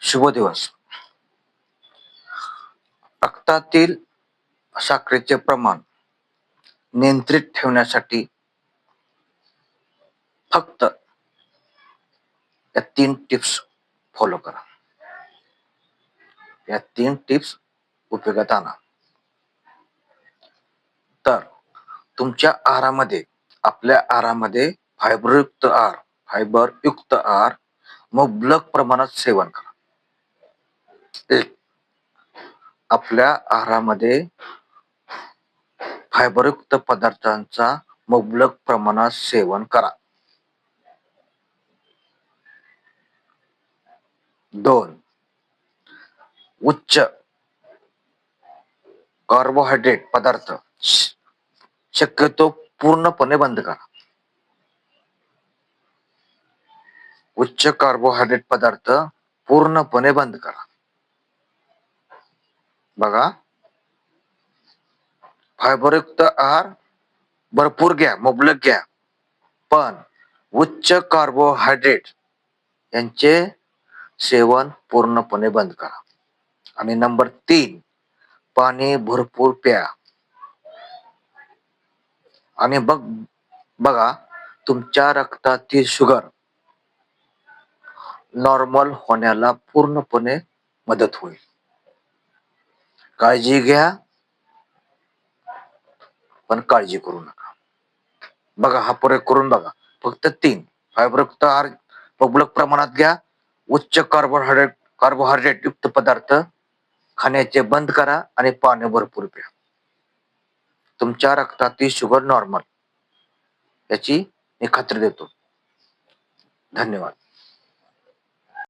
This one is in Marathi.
शुभ दिवस. रक्तातील साखरेचे प्रमाण नियंत्रित ठेवण्यासाठी फक्त या 3 टिप्स फॉलो करा. या 3 टिप्स उपयोगात आणा. तर तुमच्या आहारामध्ये, आपल्या आहारामध्ये फायबरयुक्त आहार मुबलक प्रमाणात सेवन करा. 1. आपल्या आहारामध्ये फायबरयुक्त पदार्थांचा मुबलक प्रमाणात सेवन करा. 2. उच्च कार्बोहायड्रेट पदार्थ शक्यतो पूर्णपणे बंद करा. उच्च कार्बोहायड्रेट पदार्थ पूर्णपणे बंद करा. बघा, फायबरयुक्त आहार भरपूर घ्या, मुबलक घ्या, पण उच्च कार्बोहायड्रेट यांचे सेवन पूर्णपणे बंद करा. आणि नंबर 3, पाणी भरपूर प्या. आणि बघा, तुमच्या रक्तातील शुगर नॉर्मल होण्याला पूर्णपणे मदत होईल. काळजी घ्या, पण काळजी करू नका. बघा, हा प्रयोग करून बघा. फक्त 3 फायबरयुक्त आहार मुबलक प्रमाणात घ्या. उच्च कार्बोहायड्रेट युक्त पदार्थ खाण्याचे बंद करा आणि पाणी भरपूर प्या. तुमच्या रक्तातील शुगर नॉर्मल याची मी खात्री देतो. धन्यवाद.